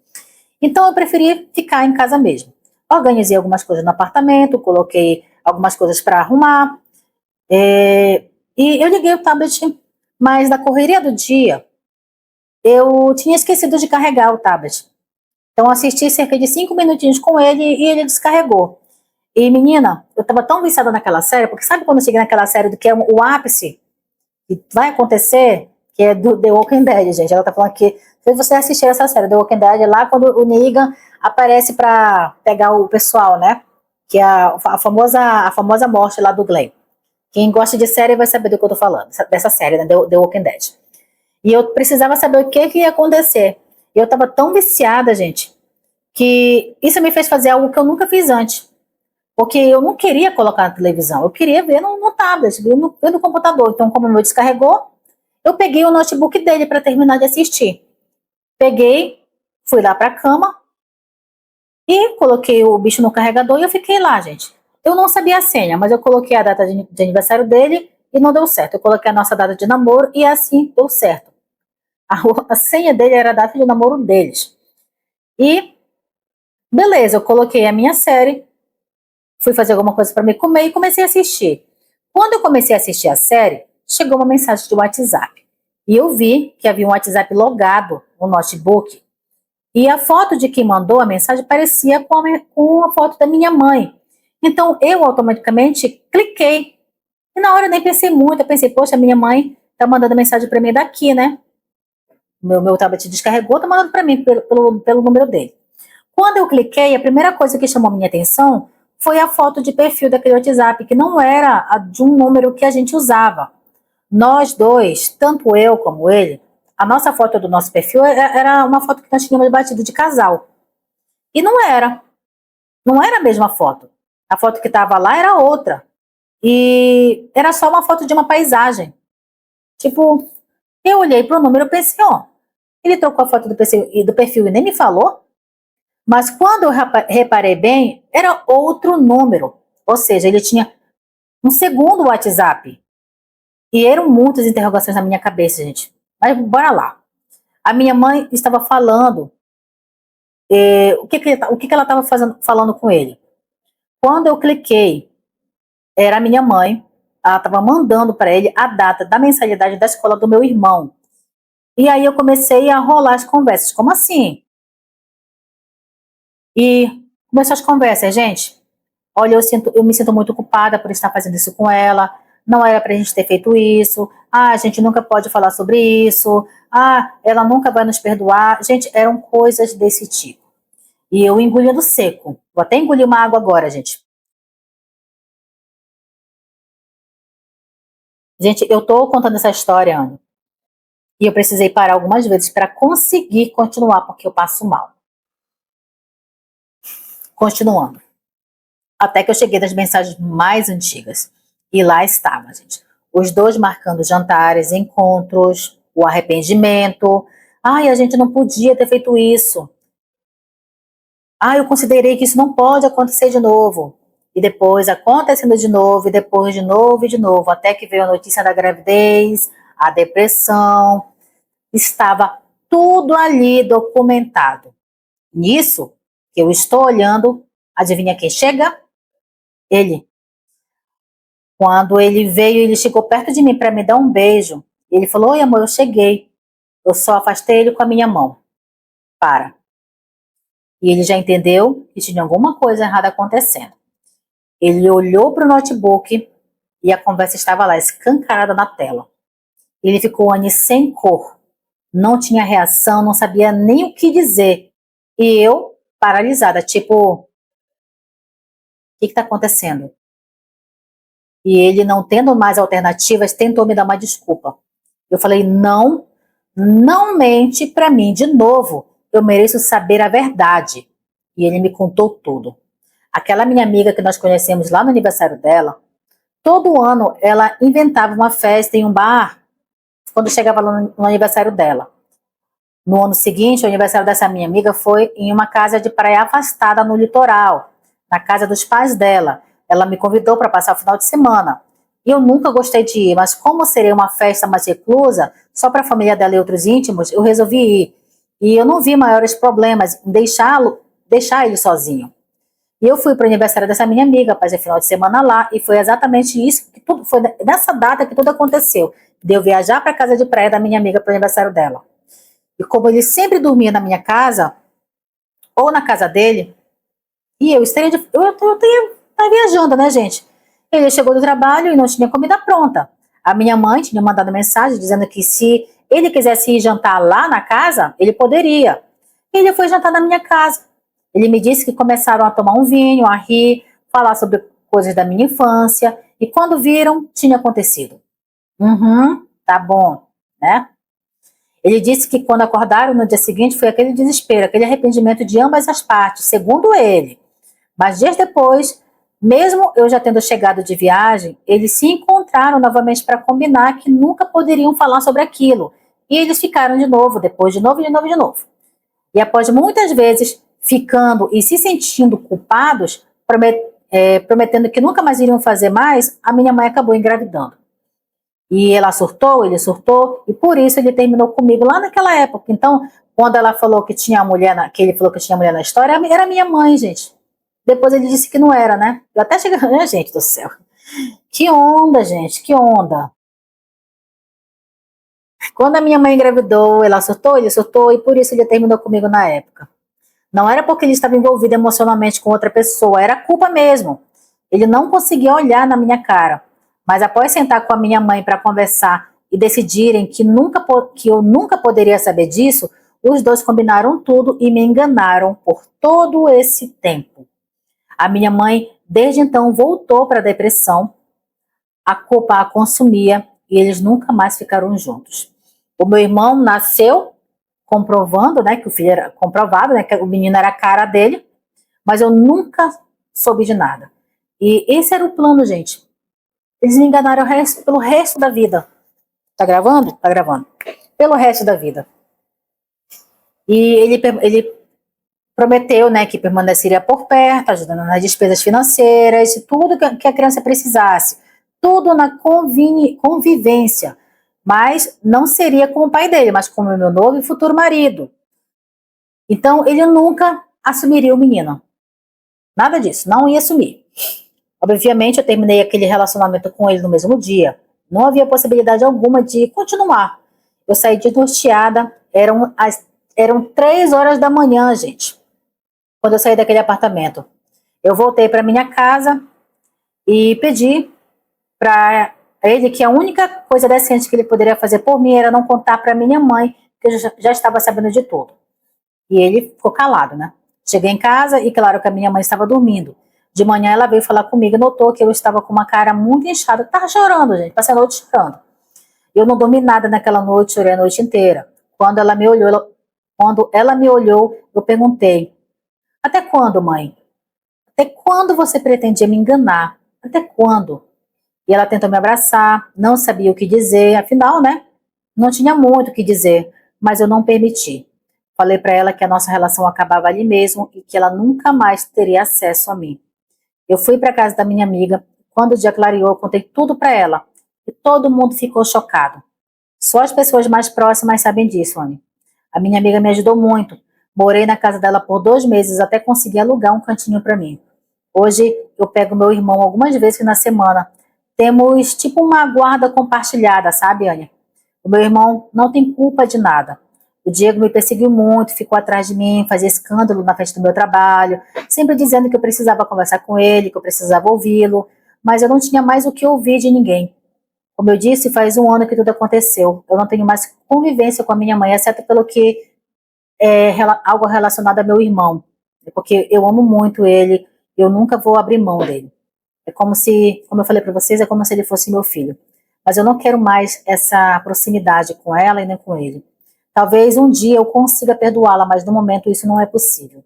Então eu preferi ficar em casa mesmo. Organizei algumas coisas no apartamento, coloquei algumas coisas para arrumar, e eu liguei o tablet, mas na correria do dia, eu tinha esquecido de carregar o tablet. Então, eu assisti cerca de 5 minutinhos com ele e ele descarregou. E, menina, eu tava tão viciada naquela série, porque sabe quando eu cheguei naquela série do que é o ápice que vai acontecer? Que é do The Walking Dead, gente. Ela tá falando que se você assistir essa série, The Walking Dead, é lá quando o Negan aparece pra pegar o pessoal, né? Que é a famosa morte lá do Glenn. Quem gosta de série vai saber do que eu tô falando, dessa série, né? The Walking Dead. E eu precisava saber o que ia acontecer. E eu tava tão viciada, gente, que isso me fez fazer algo que eu nunca fiz antes. Porque eu não queria colocar na televisão, eu queria ver no tablet, ver no computador. Então, como o meu descarregou, eu peguei o notebook dele para terminar de assistir. Peguei, fui lá para a cama e coloquei o bicho no carregador e eu fiquei lá, gente. Eu não sabia a senha, mas eu coloquei a data de aniversário dele e não deu certo. Eu coloquei a nossa data de namoro e assim deu certo. A senha dele era a data de namoro deles. E, beleza, eu coloquei a minha série, fui fazer alguma coisa para me comer e comecei a assistir. Quando eu comecei a assistir a série, chegou uma mensagem de WhatsApp. E eu vi que havia um WhatsApp logado no notebook. E a foto de quem mandou a mensagem parecia com a foto da minha mãe. Então, eu automaticamente cliquei E na hora eu nem pensei muito, eu pensei, poxa, minha mãe tá mandando mensagem para mim daqui, né? Meu tablet descarregou, tá mandando para mim pelo número dele. Quando eu cliquei, a primeira coisa que chamou minha atenção foi a foto de perfil daquele WhatsApp, que não era a de um número que a gente usava. Nós dois, tanto eu como ele, a nossa foto do nosso perfil era uma foto que nós tínhamos batido de casal. E não era a mesma foto. A foto que estava lá era outra. E era só uma foto de uma paisagem. Tipo, eu olhei para o número e pensei, ó, ele trocou a foto do perfil e nem me falou. Mas quando eu reparei bem, era outro número. Ou seja, ele tinha um segundo WhatsApp. E eram muitas interrogações na minha cabeça, gente. Mas bora lá. A minha mãe estava falando o que ela estava falando com ele. Quando eu cliquei, era a minha mãe. Ela estava mandando para ele a data da mensalidade da escola do meu irmão. E aí eu comecei a rolar as conversas. Como assim? E começou as conversas, gente. Olha, eu me sinto muito culpada por estar fazendo isso com ela. Não era pra gente ter feito isso. Ah, a gente nunca pode falar sobre isso. Ah, ela nunca vai nos perdoar. Gente, eram coisas desse tipo. E eu engolindo seco. Vou até engolir uma água agora, gente. Gente, eu tô contando essa história, Ana. E eu precisei parar algumas vezes para conseguir continuar, porque eu passo mal. Continuando. Até que eu cheguei nas mensagens mais antigas. E lá estava, gente. Os dois marcando jantares, encontros, o arrependimento. Ai, a gente não podia ter feito isso. Ah, eu considerei que isso não pode acontecer de novo. E depois acontecendo de novo, e depois de novo e de novo, até que veio a notícia da gravidez, a depressão. Estava tudo ali documentado. Nisso, que eu estou olhando, adivinha quem chega? Ele. Quando ele veio, ele chegou perto de mim para me dar um beijo. Ele falou: Oi, amor, eu cheguei. Eu só afastei ele com a minha mão. Para. E ele já entendeu que tinha alguma coisa errada acontecendo. Ele olhou para o notebook e a conversa estava lá, escancarada na tela. Ele ficou ali sem cor. Não tinha reação, não sabia nem o que dizer. E eu, paralisada, tipo, o que está acontecendo? E ele, não tendo mais alternativas, tentou me dar uma desculpa. Eu falei: não, não mente para mim de novo. Eu mereço saber a verdade. E ele me contou tudo. Aquela minha amiga que nós conhecemos lá no aniversário dela, todo ano ela inventava uma festa em um bar quando chegava lá no aniversário dela. No ano seguinte, o aniversário dessa minha amiga foi em uma casa de praia afastada no litoral, na casa dos pais dela. Ela me convidou para passar o final de semana. E eu nunca gostei de ir, mas como seria uma festa mais reclusa, só para a família dela e outros íntimos, eu resolvi ir. E eu não vi maiores problemas em deixar ele sozinho. E eu fui para o aniversário dessa minha amiga, passei final de semana lá, e foi exatamente isso que tudo foi nessa data que tudo aconteceu. De eu viajar para a casa de praia da minha amiga para o aniversário dela. E como ele sempre dormia na minha casa, ou na casa dele, e eu estaria eu teria estar viajando, né, gente? Ele chegou do trabalho e não tinha comida pronta. A minha mãe tinha mandado mensagem dizendo que se ele quisesse ir jantar lá na casa, ele poderia. Ele foi jantar na minha casa. Ele me disse que começaram a tomar um vinho, a rir, falar sobre coisas da minha infância, e quando viram, tinha acontecido. Uhum, tá bom, né? Ele disse que quando acordaram no dia seguinte foi aquele desespero, aquele arrependimento de ambas as partes, segundo ele. Mas dias depois, mesmo eu já tendo chegado de viagem, eles se encontraram novamente para combinar que nunca poderiam falar sobre aquilo. E eles ficaram de novo, depois de novo, de novo, de novo. E após muitas vezes ficando e se sentindo culpados, prometendo que nunca mais iriam fazer mais, a minha mãe acabou engravidando. E ela surtou, ele surtou, e por isso ele terminou comigo lá naquela época. Então, quando ela falou que tinha mulher, que ele falou que tinha mulher na história, era minha mãe, gente. Depois ele disse que não era, né? Eu até cheguei, gente do céu. Que onda, gente, que onda. Quando a minha mãe engravidou, ela surtou, ele surtou, e por isso ele terminou comigo na época. Não era porque ele estava envolvido emocionalmente com outra pessoa, era culpa mesmo. Ele não conseguia olhar na minha cara. Mas após sentar com a minha mãe para conversar e decidirem que eu nunca poderia saber disso, os dois combinaram tudo e me enganaram por todo esse tempo. A minha mãe, desde então, voltou para a depressão, a culpa a consumia e eles nunca mais ficaram juntos. O meu irmão nasceu comprovando, né, que o filho era comprovado, né, que o menino era a cara dele, mas eu nunca soube de nada. E esse era o plano, gente. Eles me enganaram pelo resto da vida. Tá gravando? Tá gravando. Pelo resto da vida. E ele prometeu, né, que permaneceria por perto, ajudando nas despesas financeiras, tudo que a criança precisasse. Tudo na convivência. Mas não seria com o pai dele, mas com o meu novo e futuro marido. Então, ele nunca assumiria o menino. Nada disso, não ia assumir. Obviamente, eu terminei aquele relacionamento com ele no mesmo dia. Não havia possibilidade alguma de continuar. Eu saí desnorteada, eram 3 horas da manhã, gente, quando eu saí daquele apartamento. Eu voltei para minha casa e pedi para ele que a única coisa decente que ele poderia fazer por mim era não contar para minha mãe, que eu já estava sabendo de tudo. E ele ficou calado, né? Cheguei em casa e claro que a minha mãe estava dormindo. De manhã ela veio falar comigo e notou que eu estava com uma cara muito inchada. Estava chorando, gente, passei a noite chorando. Eu não dormi nada naquela noite, chorei a noite inteira. Quando ela me olhou, eu perguntei: até quando, mãe? Até quando você pretendia me enganar? Até quando? E ela tentou me abraçar, não sabia o que dizer, afinal, né? Não tinha muito o que dizer, mas eu não permiti. Falei para ela que a nossa relação acabava ali mesmo e que ela nunca mais teria acesso a mim. Eu fui para casa da minha amiga. Quando o dia clareou, eu contei tudo para ela. E todo mundo ficou chocado. Só as pessoas mais próximas sabem disso, Anne. A minha amiga me ajudou muito. Morei na casa dela por 2 meses até conseguir alugar um cantinho para mim. Hoje eu pego meu irmão algumas vezes na semana. Temos tipo uma guarda compartilhada, sabe, Anne? O meu irmão não tem culpa de nada. O Diego me perseguiu muito, ficou atrás de mim, fazia escândalo na frente do meu trabalho, sempre dizendo que eu precisava conversar com ele, que eu precisava ouvi-lo, mas eu não tinha mais o que ouvir de ninguém. Como eu disse, faz 1 ano que tudo aconteceu. Eu não tenho mais convivência com a minha mãe, exceto pelo que é algo relacionado a meu irmão, porque eu amo muito ele, eu nunca vou abrir mão dele. É como se, como eu falei para vocês, é como se ele fosse meu filho. Mas eu não quero mais essa proximidade com ela e nem com ele. Talvez um dia eu consiga perdoá-la, mas no momento isso não é possível.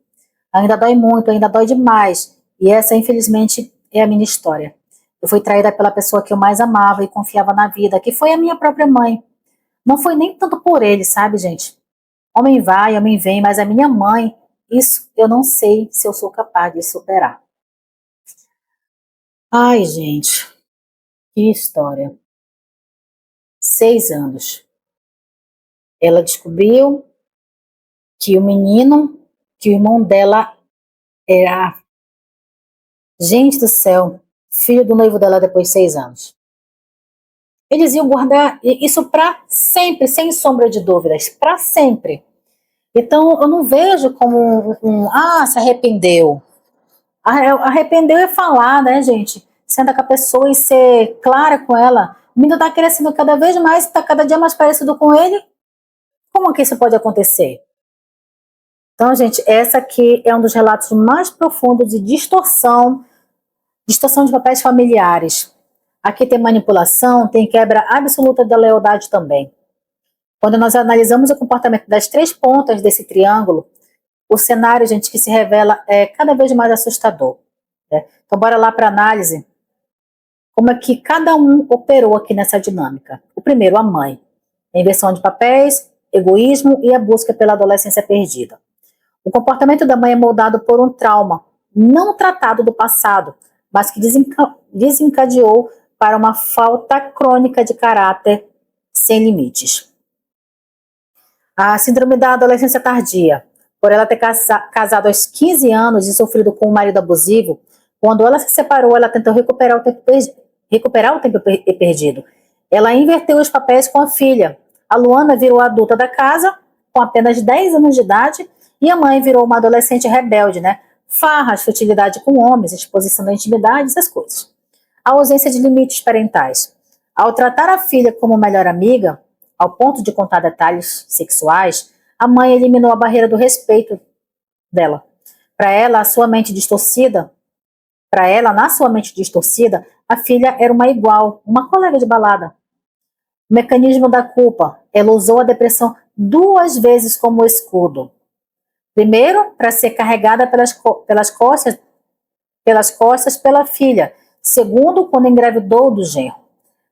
Ainda dói muito, ainda dói demais. E essa, infelizmente, é a minha história. Eu fui traída pela pessoa que eu mais amava e confiava na vida, que foi a minha própria mãe. Não foi nem tanto por ele, sabe, gente? Homem vai, homem vem, mas a minha mãe, isso eu não sei se eu sou capaz de superar. Ai, gente, que história. 6 anos. Ela descobriu que que o irmão dela era, gente do céu, filho do noivo dela depois de 6 anos. Eles iam guardar isso para sempre, sem sombra de dúvidas, para sempre. Então, eu não vejo como se arrependeu. Arrependeu é falar, né, gente? Sentar com a pessoa e ser clara com ela. O menino tá crescendo cada vez mais, tá cada dia mais parecido com ele. Como que isso pode acontecer? Então, gente, essa aqui é um dos relatos mais profundos de distorção de papéis familiares. Aqui tem manipulação, tem quebra absoluta da lealdade também. Quando nós analisamos o comportamento das 3 pontas desse triângulo, o cenário, gente, que se revela é cada vez mais assustador. Né? Então, bora lá para análise. Como é que cada um operou aqui nessa dinâmica? O primeiro, a mãe. A inversão de papéis, egoísmo e a busca pela adolescência perdida. O comportamento da mãe é moldado por um trauma não tratado do passado, mas que desencadeou para uma falta crônica de caráter sem limites. A síndrome da adolescência tardia, por ela ter casado aos 15 anos e sofrido com um marido abusivo, quando ela se separou, ela tentou recuperar o tempo perdido. Ela inverteu os papéis com a filha. A Luana virou a adulta da casa, com apenas 10 anos de idade, e a mãe virou uma adolescente rebelde, né? Farras, futilidade com homens, exposição da intimidade, essas coisas. A ausência de limites parentais. Ao tratar a filha como melhor amiga, ao ponto de contar detalhes sexuais, a mãe eliminou a barreira do respeito dela. Para ela, na sua mente distorcida, a filha era uma igual, uma colega de balada. O mecanismo da culpa. Ela usou a depressão 2 vezes como escudo. Primeiro, para ser carregada pelas costas pela filha. Segundo, quando engravidou do genro.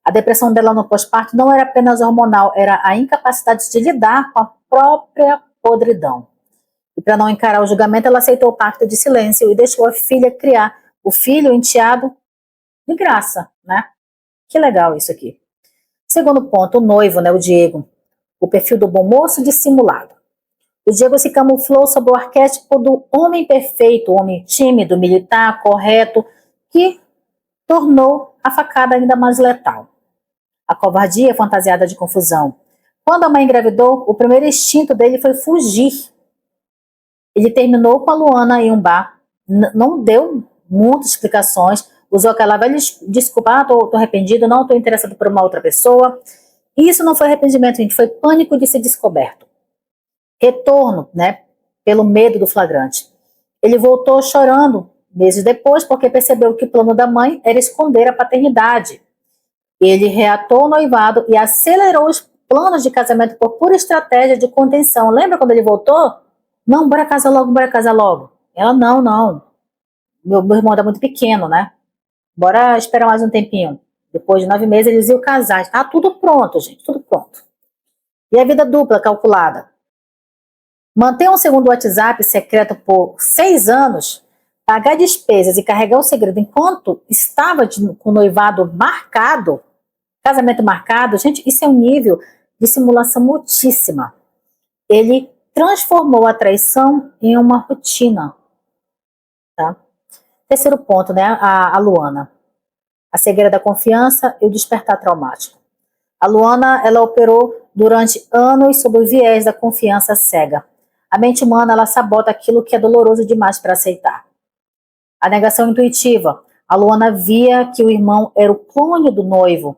A depressão dela no pós-parto não era apenas hormonal, era a incapacidade de lidar com a própria podridão. E para não encarar o julgamento, ela aceitou o pacto de silêncio e deixou a filha criar o filho, o enteado, de graça, né? Que legal isso aqui. Segundo ponto, o noivo, né, o Diego. O perfil do bom moço dissimulado. O Diego se camuflou sob o arquétipo do homem perfeito, homem tímido, militar, correto, que tornou a facada ainda mais letal. A covardia fantasiada de confusão. Quando a mãe engravidou, o primeiro instinto dele foi fugir. Ele terminou com a Luana em um bar, não deu muitas explicações, usou aquela velha desculpa, tô arrependido, não tô interessado por uma outra pessoa. E isso não foi arrependimento, gente, foi pânico de ser descoberto. Retorno, né, pelo medo do flagrante. Ele voltou chorando meses depois, porque percebeu que o plano da mãe era esconder a paternidade. Ele reatou o noivado e acelerou os planos de casamento por pura estratégia de contenção. Lembra quando ele voltou? Não, bora casar logo, bora casar logo. Ela, não. Meu irmão era muito pequeno, né? Bora esperar mais um tempinho. Depois de 9 meses eles iam casar. Tá tudo pronto, gente, tudo pronto. E a vida dupla calculada. Manter um segundo WhatsApp secreto por 6 anos, pagar despesas e carregar o segredo enquanto estava com o noivado marcado, casamento marcado, gente, isso é um nível de simulação muitíssima. Ele transformou a traição em uma rotina. Tá? Terceiro ponto, né, a Luana. A cegueira da confiança e o despertar traumático. A Luana, ela operou durante anos sob o viés da confiança cega. A mente humana, ela sabota aquilo que é doloroso demais para aceitar. A negação intuitiva. A Luana via que o irmão era o clone do noivo.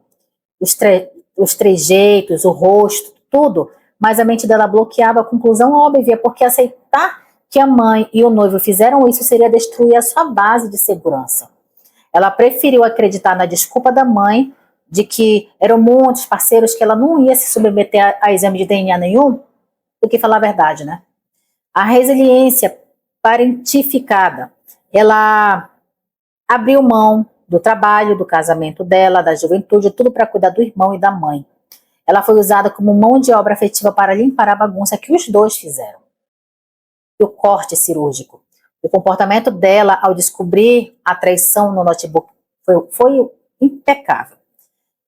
Os trejeitos, o rosto, tudo. Mas a mente dela bloqueava a conclusão óbvia, porque aceitar que a mãe e o noivo fizeram isso seria destruir a sua base de segurança. Ela preferiu acreditar na desculpa da mãe, de que eram muitos parceiros, que ela não ia se submeter a exame de DNA nenhum, do que falar a verdade, né? A resiliência parentificada. Ela abriu mão do trabalho, do casamento dela, da juventude, tudo para cuidar do irmão e da mãe. Ela foi usada como mão de obra afetiva para limpar a bagunça que os dois fizeram. E o corte cirúrgico. O comportamento dela ao descobrir a traição no notebook foi impecável.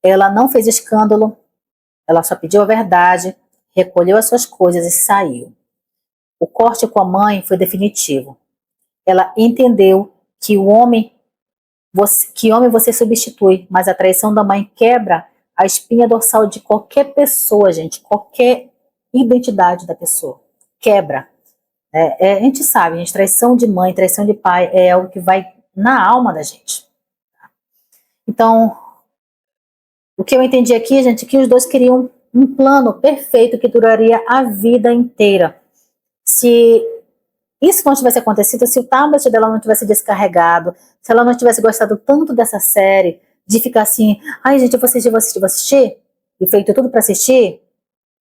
Ela não fez escândalo, ela só pediu a verdade, recolheu as suas coisas e saiu. O corte com a mãe foi definitivo. Ela entendeu que homem você substitui, mas a traição da mãe quebra a espinha dorsal de qualquer pessoa, gente, qualquer identidade da pessoa. Quebra. A gente sabe, gente, traição de mãe, traição de pai é algo que vai na alma da gente. Então, o que eu entendi aqui, gente, é que os dois queriam um plano perfeito que duraria a vida inteira. Se isso não tivesse acontecido, se o tablet dela não tivesse descarregado, se ela não tivesse gostado tanto dessa série, de ficar assim, ai gente, eu vou assistir, e feito tudo para assistir,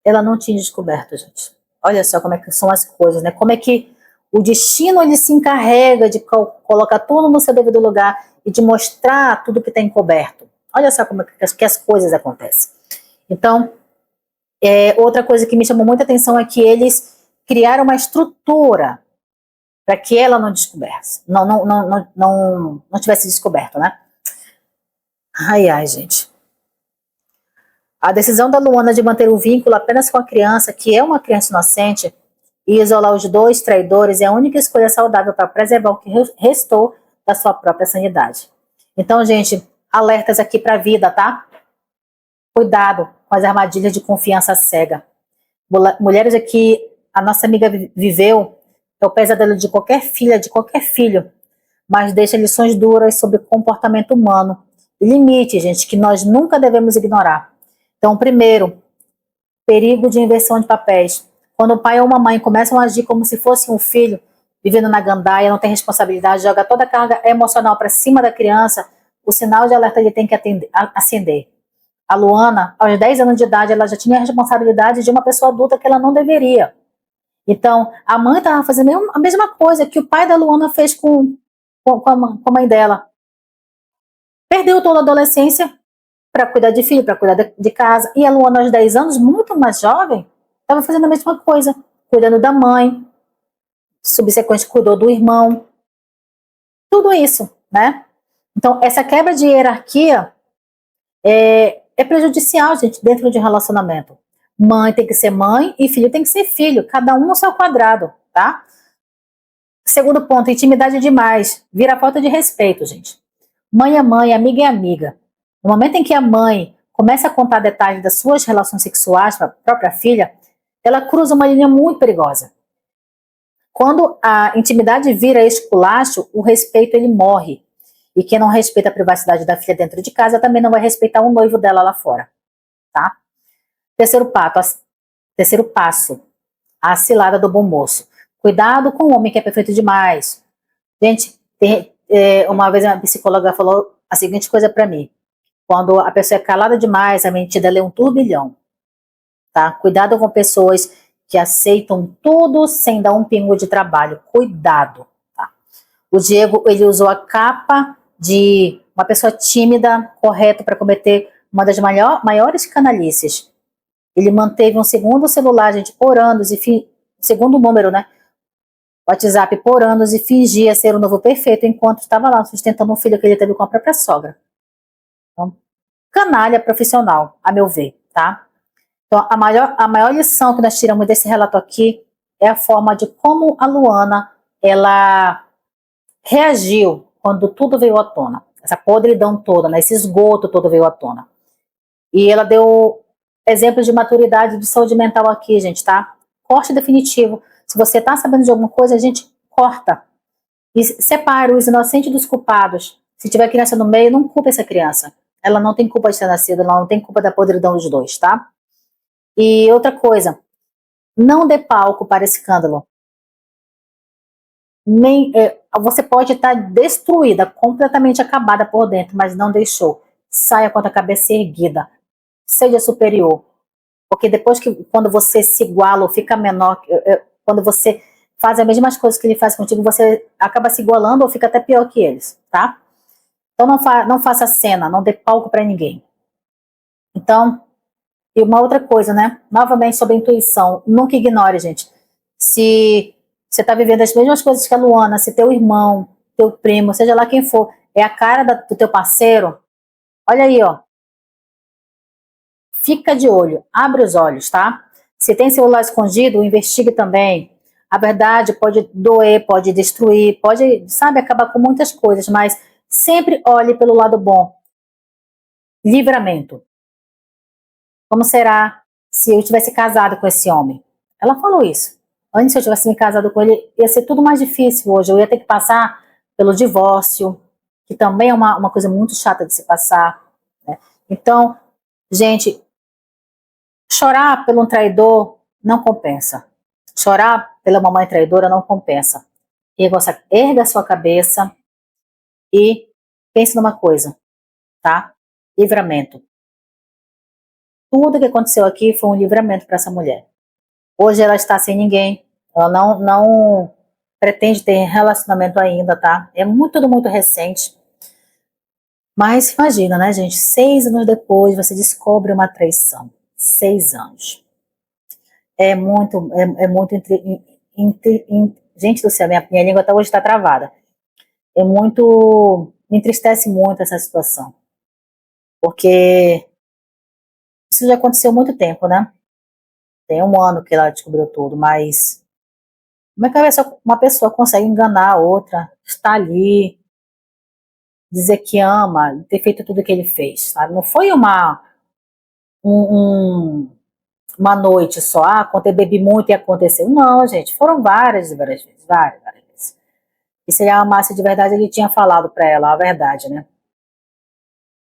ela não tinha descoberto, gente. Olha só como é que são as coisas, né? Como é que o destino ele se encarrega de colocar tudo no seu devido lugar e de mostrar tudo que está encoberto. Olha só como é que as coisas acontecem. Então, outra coisa que me chamou muita atenção é que eles criaram uma estrutura para que ela não descobrisse, não tivesse descoberto, né? Ai, gente. A decisão da Luana de manter o vínculo apenas com a criança, que é uma criança inocente, e isolar os dois traidores é a única escolha saudável para preservar o que restou da sua própria sanidade. Então, gente, alertas aqui para a vida, tá? Cuidado com as armadilhas de confiança cega. Mulheres aqui, a nossa amiga viveu, é o pesadelo de qualquer filha, de qualquer filho, mas deixa lições duras sobre comportamento humano Limite, gente, que nós nunca devemos ignorar. Então, primeiro, perigo de inversão de papéis. Quando o pai ou uma mãe começam a agir como se fosse um filho, vivendo na gandaia, não tem responsabilidade, joga toda a carga emocional para cima da criança, o sinal de alerta ele tem que acender. A Luana, aos 10 anos de idade, ela já tinha a responsabilidade de uma pessoa adulta que ela não deveria. Então, a mãe estava fazendo a mesma coisa que o pai da Luana fez com a mãe dela. Perdeu toda a adolescência para cuidar de filho, para cuidar de casa. E a Luana, aos 10 anos, muito mais jovem, estava fazendo a mesma coisa, cuidando da mãe, subsequente cuidou do irmão. Tudo isso, né? Então, essa quebra de hierarquia é prejudicial, gente, dentro de um relacionamento. Mãe tem que ser mãe e filho tem que ser filho, cada um no seu quadrado, tá? Segundo ponto, intimidade demais, vira falta de respeito, gente. Mãe é mãe, amiga é amiga. No momento em que a mãe começa a contar detalhes das suas relações sexuais para a própria filha, ela cruza uma linha muito perigosa. Quando a intimidade vira esculacho, o respeito ele morre. E quem não respeita a privacidade da filha dentro de casa também não vai respeitar o noivo dela lá fora, tá? Terceiro passo, a cilada do bom moço. Cuidado com o homem que é perfeito demais. Gente, uma vez uma psicóloga falou a seguinte coisa para mim. Quando a pessoa é calada demais, a mente dela é um turbilhão. Tá? Cuidado com pessoas que aceitam tudo sem dar um pingo de trabalho. Cuidado. Tá? O Diego, ele usou a capa de uma pessoa tímida, correta, para cometer uma das maiores canalices. Ele manteve um segundo celular, gente, por anos, segundo número, né? WhatsApp por anos e fingia ser o novo perfeito enquanto estava lá sustentando um filho que ele teve com a própria sogra. Então, canalha profissional, a meu ver, tá? Então, a maior lição que nós tiramos desse relato aqui é a forma de como a Luana, ela reagiu quando tudo veio à tona. Essa podridão toda, né? Esse esgoto todo veio à tona. E ela deu exemplos de maturidade e de saúde mental aqui, gente, tá? Corte definitivo. Se você tá sabendo de alguma coisa, a gente corta. E separa os inocentes dos culpados. Se tiver criança no meio, não culpa essa criança. Ela não tem culpa de ter nascido, ela não tem culpa da podridão dos dois, tá? E outra coisa, não dê palco para escândalo. Você pode estar destruída, completamente acabada por dentro, mas não deixou. Saia com a cabeça erguida. Seja superior. Porque depois quando você se iguala ou fica menor, quando você faz as mesmas coisas que ele faz contigo, você acaba se igualando ou fica até pior que eles, tá? Então não faça cena, não dê palco para ninguém. Então, e uma outra coisa, né? Novamente sobre a intuição, nunca ignore, gente. Se você está vivendo as mesmas coisas que a Luana, se teu irmão, teu primo, seja lá quem for, é a cara do teu parceiro, olha aí, ó. Fica de olho, abre os olhos, tá? Se tem celular escondido, investigue também. A verdade pode doer, pode destruir, pode, sabe, acabar com muitas coisas, mas sempre olhe pelo lado bom. Livramento. Como será se eu tivesse casado com esse homem? Ela falou isso. Antes, se eu tivesse me casado com ele, ia ser tudo mais difícil hoje. Eu ia ter que passar pelo divórcio, que também é uma coisa muito chata de se passar, né? Então, gente, chorar pelo um traidor não compensa. Chorar pela mamãe traidora não compensa. Erga a sua cabeça e pense numa coisa, tá? Livramento. Tudo que aconteceu aqui foi um livramento para essa mulher. Hoje ela está sem ninguém. Ela não pretende ter relacionamento ainda, tá? É tudo muito recente. Mas imagina, né, gente? 6 anos depois você descobre uma traição. 6 anos. É muito gente do céu, minha língua até hoje está travada. Me entristece muito essa situação. Porque isso já aconteceu há muito tempo, né? Tem 1 ano que ela descobriu tudo, mas como é que uma pessoa consegue enganar a outra, estar ali, dizer que ama, ter feito tudo que ele fez, sabe? Não foi uma noite só, quando eu bebi muito e aconteceu. Não, gente, foram várias vezes, várias vezes. E se ele amasse de verdade, ele tinha falado para ela a verdade, né?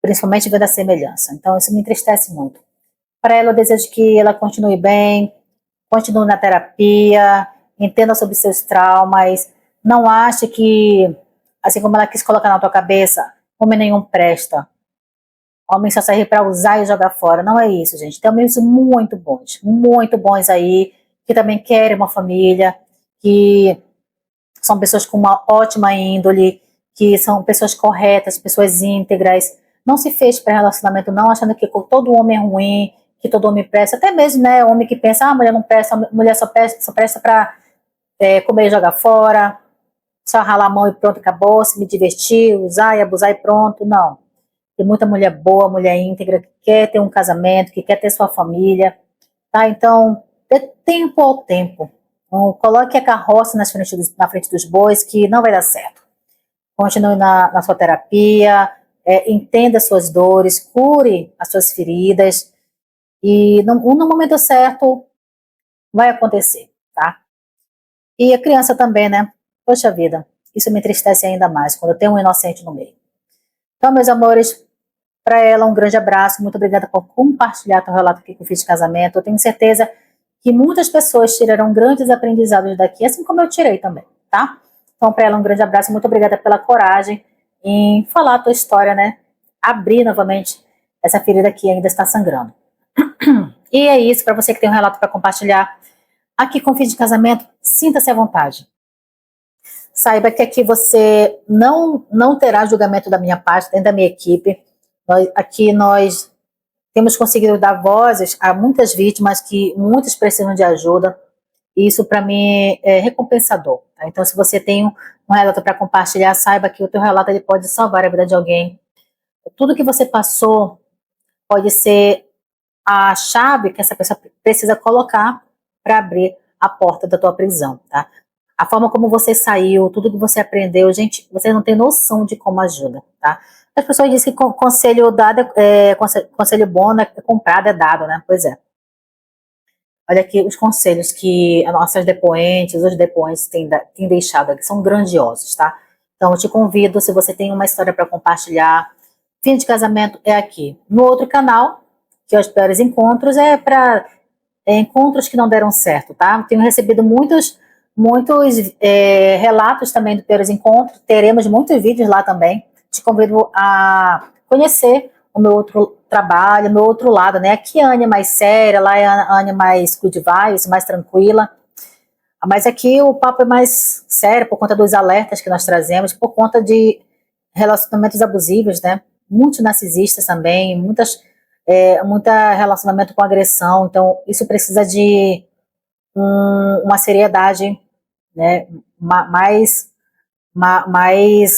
principalmente vendo a semelhança. Então isso me entristece muito. Para ela eu desejo que ela continue bem, continue na terapia, entenda sobre seus traumas, não ache que, assim como ela quis colocar na tua cabeça, homem nenhum presta, homem só serve para usar e jogar fora. Não é isso, gente. Tem homens muito bons aí, que também querem uma família, que são pessoas com uma ótima índole, que são pessoas corretas, pessoas íntegras. Não se fez para relacionamento não, achando que todo homem é ruim, que todo homem presta. Até mesmo, né, homem que pensa, mulher não presta, mulher só presta para comer e jogar fora, só ralar a mão e pronto, acabou, se me divertir, usar e abusar e pronto. Não. Tem muita mulher boa, mulher íntegra, que quer ter um casamento, que quer ter sua família, tá? Então, dê tempo ao tempo. Então, coloque a carroça na frente dos bois, que não vai dar certo. Continue na sua terapia, entenda as suas dores, cure as suas feridas, e no momento certo vai acontecer, tá? E a criança também, né? Poxa vida, isso me entristece ainda mais, quando eu tenho um inocente no meio. Então, meus amores, para ela, um grande abraço. Muito obrigada por compartilhar teu relato aqui que eu fiz de casamento. Eu tenho certeza que muitas pessoas tirarão grandes aprendizados daqui, assim como eu tirei também, tá? Então, para ela, um grande abraço. Muito obrigada pela coragem em falar a tua história, né? Abrir novamente essa ferida que ainda está sangrando. E é isso, para você que tem um relato para compartilhar aqui com o Fim de Casamento, sinta-se à vontade. Saiba que aqui você não terá julgamento da minha parte, nem da minha equipe. Aqui nós temos conseguido dar vozes a muitas vítimas que muitas precisam de ajuda. E isso para mim é recompensador. Tá? Então se você tem um relato para compartilhar, saiba que o teu relato ele pode salvar a vida de alguém. Tudo que você passou pode ser a chave que essa pessoa precisa colocar para abrir a porta da tua prisão, tá? A forma como você saiu, tudo que você aprendeu, gente, você não tem noção de como ajuda, tá? As pessoas dizem que conselho dado conselho bom, né, comprado é dado, né? Pois é. Olha aqui os conselhos que as nossas depoentes, os depoentes têm deixado aqui, são grandiosos, tá? Então eu te convido, se você tem uma história para compartilhar, Fim de Casamento é aqui. No outro canal, que é os Piores Encontros, é para encontros que não deram certo, tá? Tenho recebido muitos relatos também do Piores Encontros, teremos muitos vídeos lá também. Te convido a conhecer o meu outro trabalho, o meu outro lado, né? Aqui a Anne é mais séria, lá é a Anne mais good vibes, mais tranquila. Mas aqui o papo é mais sério por conta dos alertas que nós trazemos, por conta de relacionamentos abusivos, né? Muitos narcisistas também, muito relacionamento com agressão. Então, isso precisa de uma seriedade, né, mais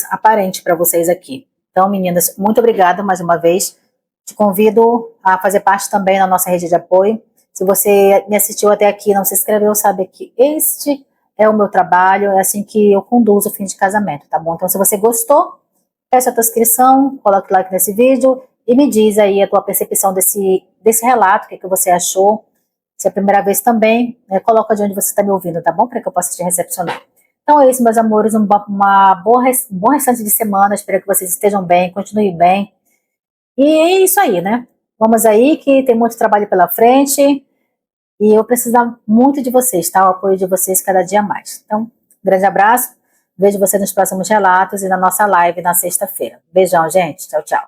aparente para vocês aqui. Então, meninas, muito obrigada mais uma vez. Te convido a fazer parte também da nossa rede de apoio. Se você me assistiu até aqui e não se inscreveu, sabe que este é o meu trabalho, é assim que eu conduzo o Fim de Casamento, tá bom? Então, se você gostou, peça a tua inscrição, coloque like nesse vídeo e me diz aí a tua percepção desse relato, o que você achou. Se é a primeira vez também, coloca de onde você está me ouvindo, tá bom? Para que eu possa te recepcionar. Então é isso, meus amores, um bom restante de semana, espero que vocês estejam bem, continuem bem. E é isso aí, né? Vamos aí, que tem muito trabalho pela frente e eu preciso muito de vocês, tá? O apoio de vocês cada dia mais. Então, um grande abraço, vejo você nos próximos relatos e na nossa live na sexta-feira. Beijão, gente. Tchau, tchau.